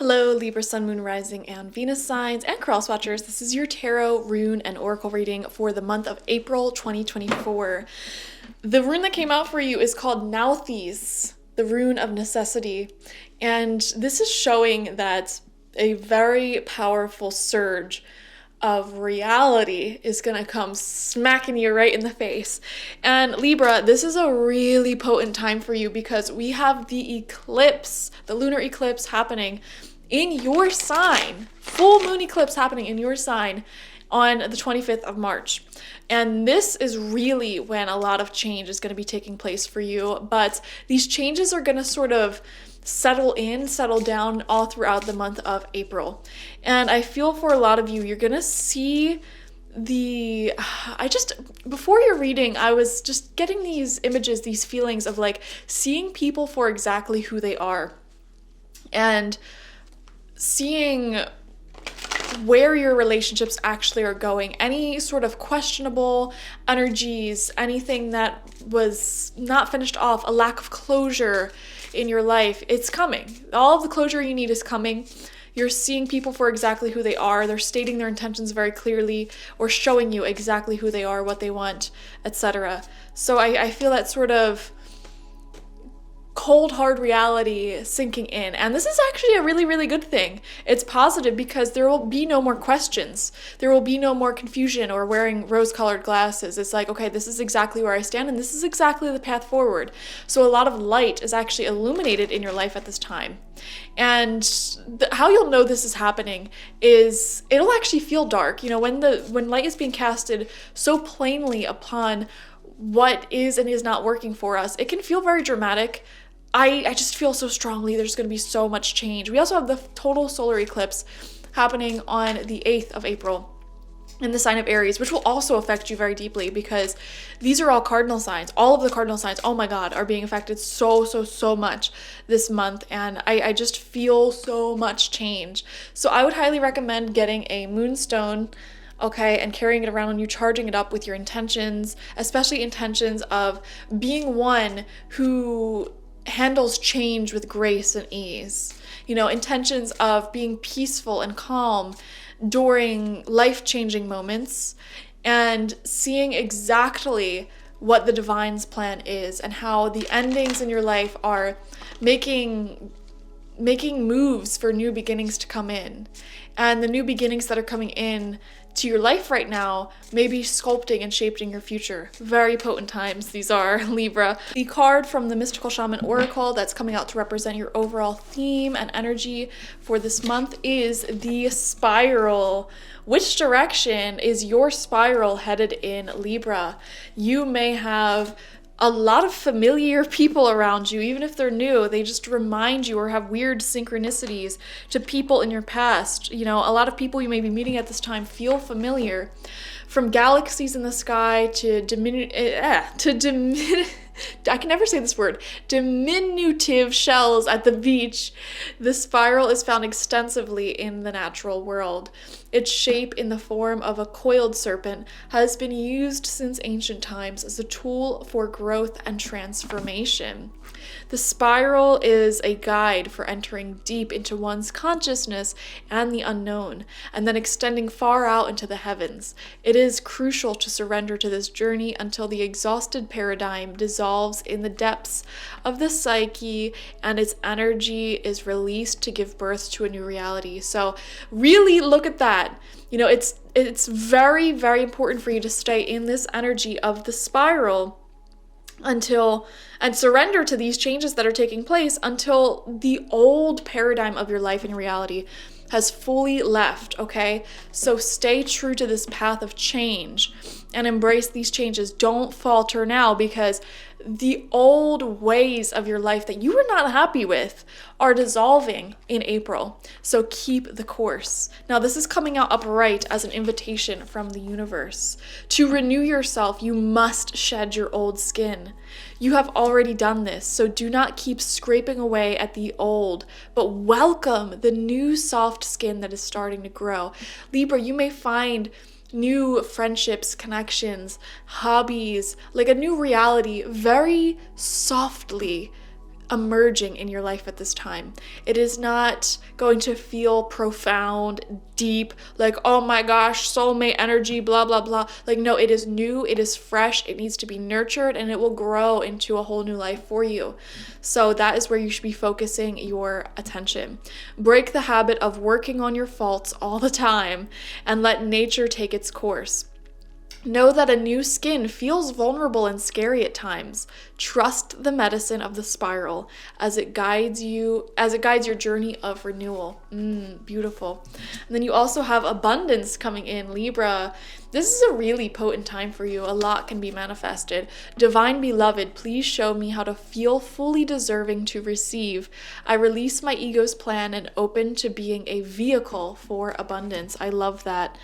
Hello, Libra, Sun, Moon, Rising, and Venus signs and cross watchers. This is your tarot, rune, and oracle reading for the month of April 2024. The rune that came out for you is called Nauthiz, the rune of necessity. And this is showing that a very powerful surge of reality is gonna come smacking you right in the face. And Libra, this is a really potent time for you because we have the eclipse, the lunar eclipse happening in your sign, full moon eclipse happening in your sign on the 25th of March. And this is really when a lot of change is going to be taking place for you. But these changes are going to sort of settle down all throughout the month of April. And I feel for a lot of you, you're going to see before your reading, I was just getting these images, these feelings of like seeing people for exactly who they are and seeing where your relationships actually are going. Any sort of questionable energies, anything that was not finished off, a lack of closure in your life, it's coming. All of the closure you need is coming. You're seeing people for exactly who they are. They're stating their intentions very clearly or showing you exactly who they are, what they want, etc. So I feel that sort of cold, hard reality sinking in. And this is actually a really, really good thing. It's positive because there will be no more questions. There will be no more confusion or wearing rose-colored glasses. It's like, okay, this is exactly where I stand and this is exactly the path forward. So a lot of light is actually illuminated in your life at this time. And how you'll know this is happening is it'll actually feel dark. You know, when light is being casted so plainly upon what is and is not working for us, it can feel very dramatic. I just feel so strongly there's going to be so much change. We also have the total solar eclipse happening on the 8th of April in the sign of Aries, which will also affect you very deeply because these are all cardinal signs. All of the cardinal signs, oh my God, are being affected so much this month. And I just feel so much change. So I would highly recommend getting a moonstone, okay, and carrying it around and you charging it up with your intentions, especially intentions of being one who handles change with grace and ease. You know, intentions of being peaceful and calm during life-changing moments and seeing exactly what the divine's plan is and how the endings in your life are making moves for new beginnings to come in. And the new beginnings that are coming in to your life right now may be sculpting and shaping your future. Very potent times these are, Libra. The card from the Mystical Shaman Oracle that's coming out to represent your overall theme and energy for this month is the spiral. Which direction is your spiral headed in, Libra? You may have a lot of familiar people around you, even if they're new. They just remind you or have weird synchronicities to people in your past. You know, a lot of people you may be meeting at this time feel familiar. From galaxies in the sky to I can never say this word, diminutive shells at the beach. The spiral is found extensively in the natural world. Its shape in the form of a coiled serpent has been used since ancient times as a tool for growth and transformation. The spiral is a guide for entering deep into one's consciousness and the unknown, and then extending far out into the heavens. It is crucial to surrender to this journey until the exhausted paradigm dissolves in the depths of the psyche and its energy is released to give birth to a new reality. So really look at that. You know, it's very, very important for you to stay in this energy of the spiral and surrender to these changes that are taking place until the old paradigm of your life and reality has fully left, okay? So stay true to this path of change and embrace these changes. Don't falter now because the old ways of your life that you were not happy with are dissolving in April. So keep the course. Now, this is coming out upright as an invitation from the universe. To renew yourself, you must shed your old skin. You have already done this, so do not keep scraping away at the old, but welcome the new soft skin that is starting to grow. Libra, you may find new friendships, connections, hobbies, like a new reality very softly emerging in your life at this time. It is not going to feel profound, deep, like, oh my gosh, soulmate energy, blah, blah, blah. Like, no, it is new, it is fresh, it needs to be nurtured, and it will grow into a whole new life for you. So that is where you should be focusing your attention. Break the habit of working on your faults all the time and let nature take its course. Know that a new skin feels vulnerable and scary at times. Trust the medicine of the spiral as it guides your journey of renewal. Beautiful. And then you also have abundance coming in, Libra. This is a really potent time for you. A lot can be manifested. Divine beloved, please show me how to feel fully deserving to receive. I release my ego's plan and open to being a vehicle for abundance. I love that.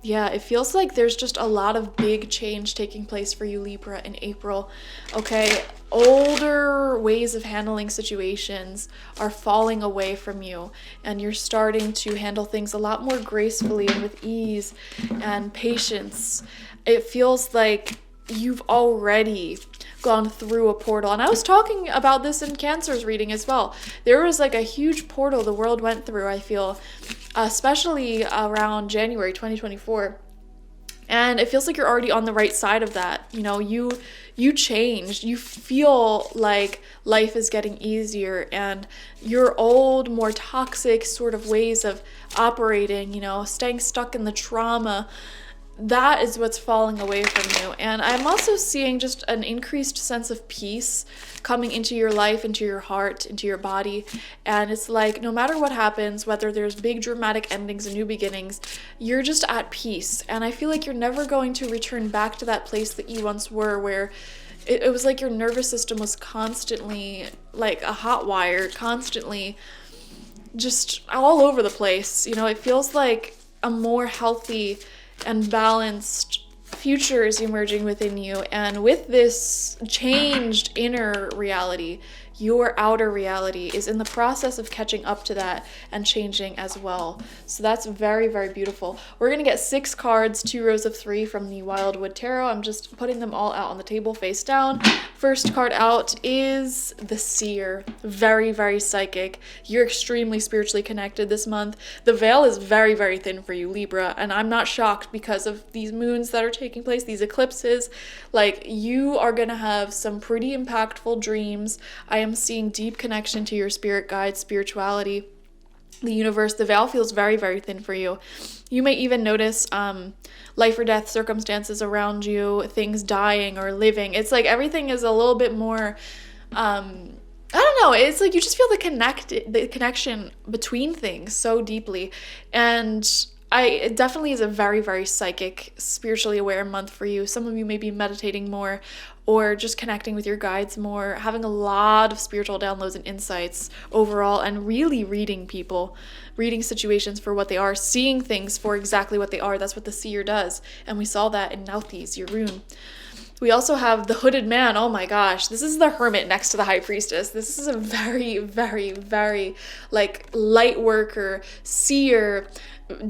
Yeah, it feels like there's just a lot of big change taking place for you, Libra, in April. Okay, older ways of handling situations are falling away from you, and you're starting to handle things a lot more gracefully and with ease and patience. It feels like you've already gone through a portal. And I was talking about this in Cancer's reading as well. There was like a huge portal the world went through, I feel, especially around January 2024. And it feels like you're already on the right side of that. You know, you changed. You feel like life is getting easier, and your old, more toxic sort of ways of operating, you know, staying stuck in the trauma, that is what's falling away from you. And I'm also seeing just an increased sense of peace coming into your life, into your heart, into your body. And it's like, no matter what happens, whether there's big dramatic endings and new beginnings, you're just at peace. And I feel like you're never going to return back to that place that you once were, where it was like your nervous system was constantly like a hot wire, constantly just all over the place. You know, it feels like a more healthy and balanced future is emerging within you. And with this changed inner reality, your outer reality is in the process of catching up to that and changing as well. So that's very, very beautiful. We're going to get 6 cards, 2 rows of 3 from the Wildwood Tarot. I'm just putting them all out on the table face down. First card out is the Seer. Very, very psychic. You're extremely spiritually connected this month. The veil is very, very thin for you, Libra, and I'm not shocked because of these moons that are taking place, these eclipses. Like, you are going to have some pretty impactful dreams. I am seeing deep connection to your spirit guides, spirituality, the universe. The veil feels very, very thin for you. You may even notice life or death circumstances around you, things dying or living. It's like everything is a little bit more, I don't know, it's like you just feel the connection between things so deeply. And it definitely is a very, very psychic, spiritually aware month for you. Some of you may be meditating more or just connecting with your guides more, having a lot of spiritual downloads and insights overall, and really reading people, reading situations for what they are, seeing things for exactly what they are. That's what the Seer does. And we saw that in Nauthi's, your rune. We also have the Hooded Man. Oh my gosh, this is the Hermit next to the High Priestess. This is a very, very, very like light worker, seer,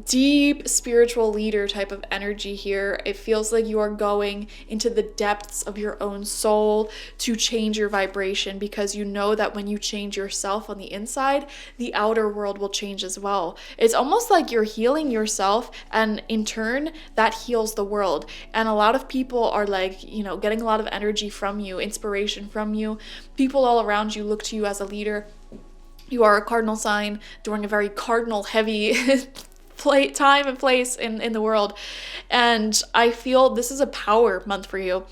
deep spiritual leader type of energy here. It feels like you are going into the depths of your own soul to change your vibration, because you know that when you change yourself on the inside, the outer world will change as well. It's almost like you're healing yourself, and in turn that heals the world. And a lot of people are like, you know, getting a lot of energy from you, inspiration from you. People all around you look to you as a leader. You are a cardinal sign during a very cardinal heavy time and place in the world. And I feel this is a power month for you.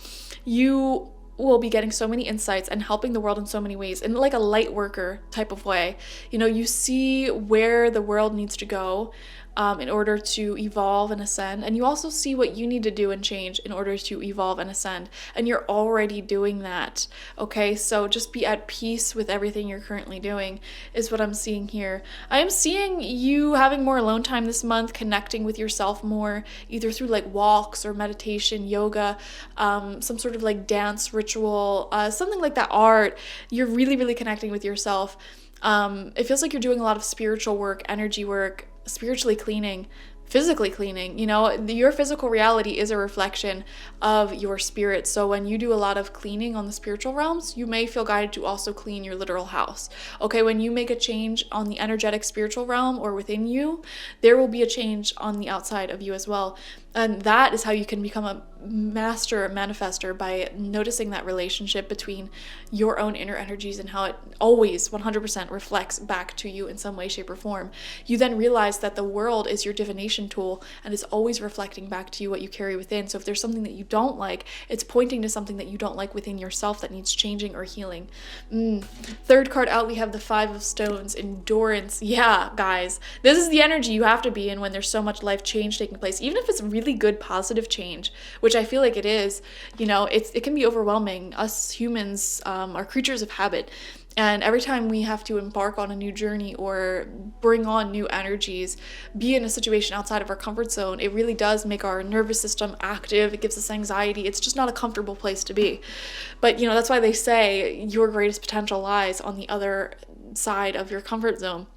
You will be getting so many insights and helping the world in so many ways, in like a light worker type of way. You know, you see where the world needs to go in order to evolve and ascend, and you also see what you need to do and change in order to evolve and ascend, and you're already doing that. Okay, so just be at peace with everything you're currently doing is what I'm seeing here. I am seeing you having more alone time this month, connecting with yourself more, either through like walks or meditation, yoga, some sort of like dance ritual, something like that, art. You're really, really connecting with yourself. It feels like you're doing a lot of spiritual work, energy work, spiritually cleaning, physically cleaning. You know, your physical reality is a reflection of your spirit. So when you do a lot of cleaning on the spiritual realms, you may feel guided to also clean your literal house. Okay, when you make a change on the energetic spiritual realm or within you, there will be a change on the outside of you as well. And that is how you can become a master manifester, by noticing that relationship between your own inner energies and how it always 100% reflects back to you in some way, shape, or form. You then realize that the world is your divination tool and is always reflecting back to you what you carry within. So if there's something that you don't like, it's pointing to something that you don't like within yourself that needs changing or healing. Third card out, we have the Five of Stones, endurance. Yeah, guys, this is the energy you have to be in when there's so much life change taking place. Even if it's really good positive change, which I feel like it is, you know, it can be overwhelming. Us humans are creatures of habit, and every time we have to embark on a new journey or bring on new energies, be in a situation outside of our comfort zone, it really does make our nervous system active. It gives us anxiety. It's just not a comfortable place to be. But you know, that's why they say your greatest potential lies on the other side of your comfort zone.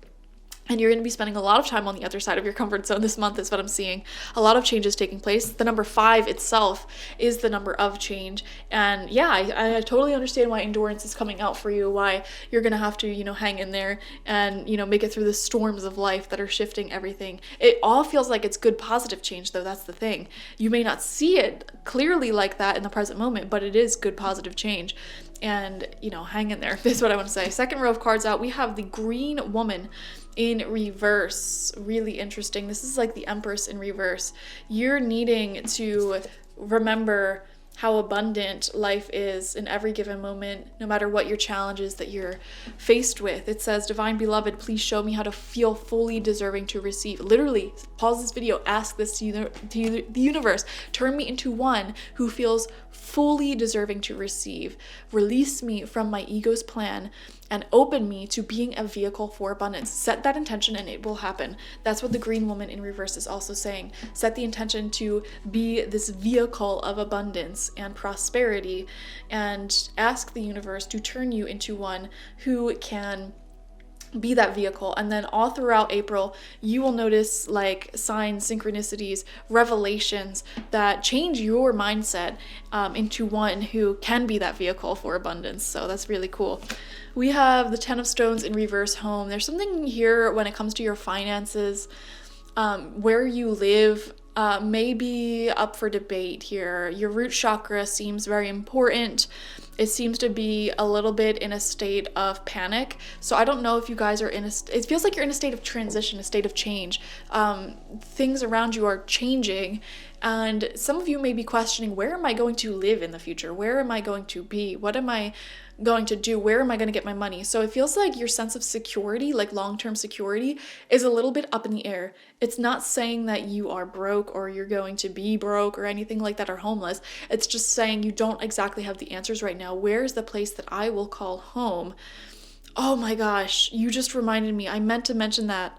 And you're going to be spending a lot of time on the other side of your comfort zone this month, is what I'm seeing. A lot of changes taking place. The number 5 itself is the number of change. And yeah, I totally understand why endurance is coming out for you, why you're going to have to, you know, hang in there and, you know, make it through the storms of life that are shifting everything. It all feels like it's good, positive change, though. That's the thing. You may not see it clearly like that in the present moment, but it is good, positive change. And, you know, hang in there. That's what I want to say. Second row of cards out, we have the Green Woman in reverse. Really interesting. This is like the Empress in reverse. You're needing to remember how abundant life is in every given moment, no matter what your challenges that you're faced with. It says, Divine Beloved, please show me how to feel fully deserving to receive. Literally, pause this video, ask this to the universe. Turn me into one who feels fully deserving to receive. Release me from my ego's plan and open me to being a vehicle for abundance. Set that intention and it will happen. That's what the Green Woman in reverse is also saying. Set the intention to be this vehicle of abundance and prosperity, and ask the universe to turn you into one who can be that vehicle. And then all throughout April, you will notice like signs, synchronicities, revelations that change your mindset into one who can be that vehicle for abundance. So that's really cool. We have the 10 of Stones in reverse, home. There's something here when it comes to your finances, where you live, may be up for debate here. Your root chakra seems very important. It seems to be a little bit in a state of panic. So I don't know if you guys are it feels like you're in a state of transition, a state of change. Things around you are changing, and some of you may be questioning, where am I going to live in the future? Where am I going to be? What am I going to do? Where am I going to get my money? So it feels like your sense of security, like long-term security, is a little bit up in the air. It's not saying that you are broke or you're going to be broke or anything like that, or homeless. It's just saying you don't exactly have the answers right now. Where's the place that I will call home? Oh my gosh, you just reminded me. I meant to mention that.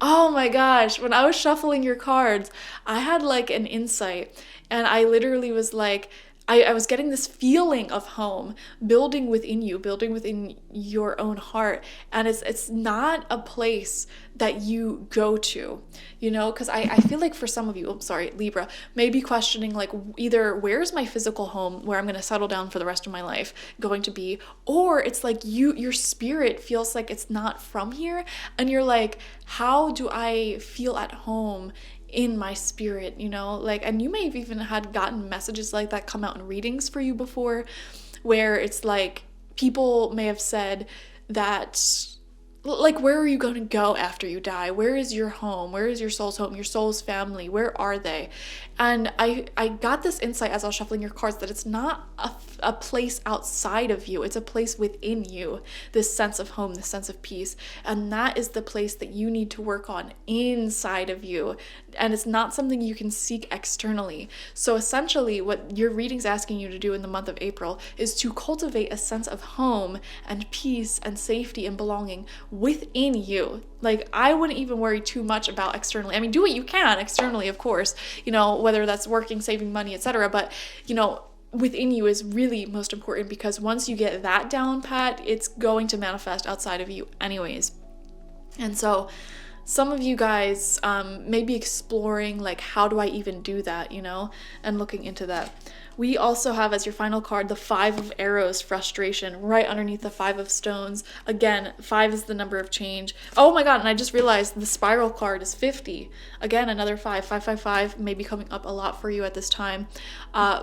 Oh my gosh, when I was shuffling your cards, I had like an insight, and I literally was like, I was getting this feeling of home building within you, building within your own heart. And it's not a place that you go to, you know, because I feel like for some of you, Libra, may be questioning like, either where's my physical home where I'm going to settle down for the rest of my life going to be, or it's like your spirit feels like it's not from here, and you're like, how do I feel at home in my spirit, you know, like, and you may have even had gotten messages like that come out in readings for you before, where it's like people may have said that, like, where are you going to go after you die? Where is your home? Where is your soul's home? Your soul's family? Where are they? And I got this insight as I was shuffling your cards that it's not a place outside of you. It's a place within you, this sense of home, this sense of peace. And that is the place that you need to work on inside of you. And it's not something you can seek externally. So essentially what your reading's asking you to do in the month of April is to cultivate a sense of home and peace and safety and belonging within you. Like, I wouldn't even worry too much about externally. I mean, do what you can externally, of course, you know, whether that's working, saving money, etc. But, you know, within you is really most important, because once you get that down pat, it's going to manifest outside of you anyways. And so some of you guys may be exploring, like, how do I even do that, and looking into that. We also have as your final card the 5 of Arrows, frustration, right underneath the 5 of Stones. Again, 5 is the number of change. Oh my god, and I just realized the spiral card is 50. Again, another 5. 555 may be coming up a lot for you at this time.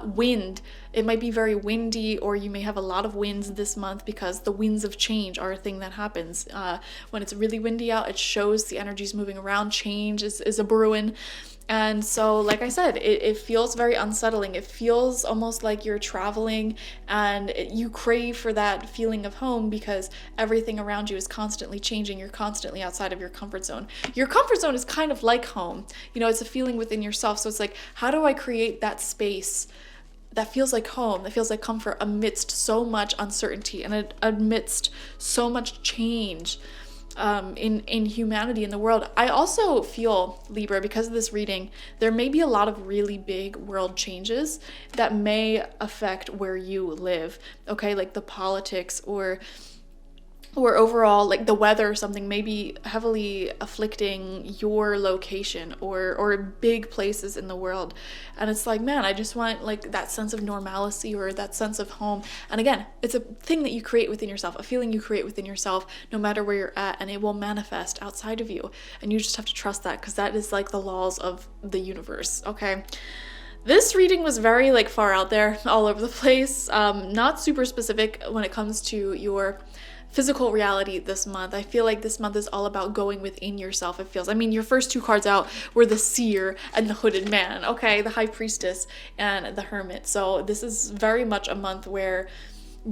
Wind. It might be very windy, or you may have a lot of winds this month because the winds of change are a thing that happens. When it's really windy out, it shows the energies moving around. Change is a brewing. And so, like I said, it feels very unsettling. It feels almost like you're traveling, and you crave for that feeling of home because everything around you is constantly changing. You're constantly outside of your comfort zone. Your comfort zone is kind of like home. It's a feeling within yourself. So it's like, how do I create that space that feels like home, that feels like comfort amidst so much uncertainty and amidst so much change? In humanity, in the world. I also feel, Libra, because of this reading, there may be a lot of really big world changes that may affect where you live, okay? Like the politics or overall, like the weather or something may be heavily afflicting your location or big places in the world. And it's like, man, I just want like that sense of normalcy or that sense of home. And again, it's a thing that you create within yourself, a feeling you create within yourself, no matter where you're at, and it will manifest outside of you. And you just have to trust that, because that is like the laws of the universe, okay? This reading was very like far out there, all over the place, not super specific when it comes to your physical reality this month. I feel like this month is all about going within yourself, it feels. I mean, your first 2 cards out were the Seer and the Hooded Man, okay? The High Priestess and the Hermit. So this is very much a month where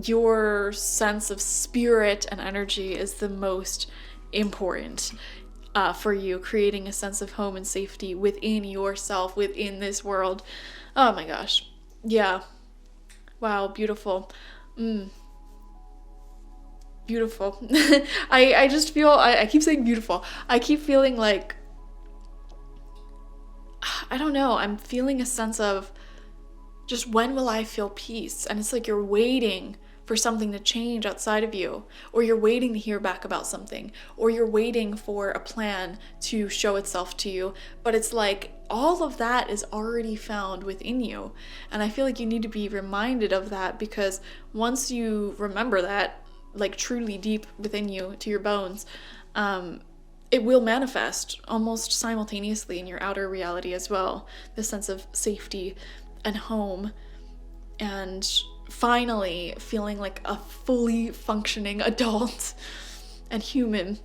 your sense of spirit and energy is the most important for you, creating a sense of home and safety within yourself, within this world. Oh my gosh. Yeah. Wow, beautiful. Beautiful. I just feel, I keep saying beautiful. I keep feeling like, I don't know, I'm feeling a sense of just, when will I feel peace? And it's like you're waiting for something to change outside of you, or you're waiting to hear back about something, or you're waiting for a plan to show itself to you. But it's like all of that is already found within you. And I feel like you need to be reminded of that, because once you remember that, like truly deep within you, to your bones, it will manifest almost simultaneously in your outer reality as well. This sense of safety and home, and finally feeling like a fully functioning adult and human.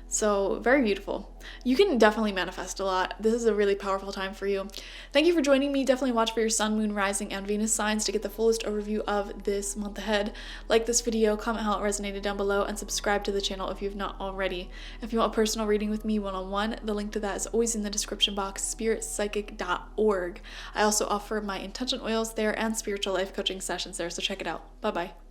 So very beautiful. You can definitely manifest a lot. This is a really powerful time for you. Thank you for joining me. Definitely watch for your Sun, Moon, Rising, and Venus signs to get the fullest overview of this month ahead. Like this video, comment how it resonated down below, and subscribe to the channel if you've not already. If you want a personal reading with me one-on-one, the link to that is always in the description box, spiritpsychic.org. I also offer my intention oils there and spiritual life coaching sessions there, so check it out. Bye-bye.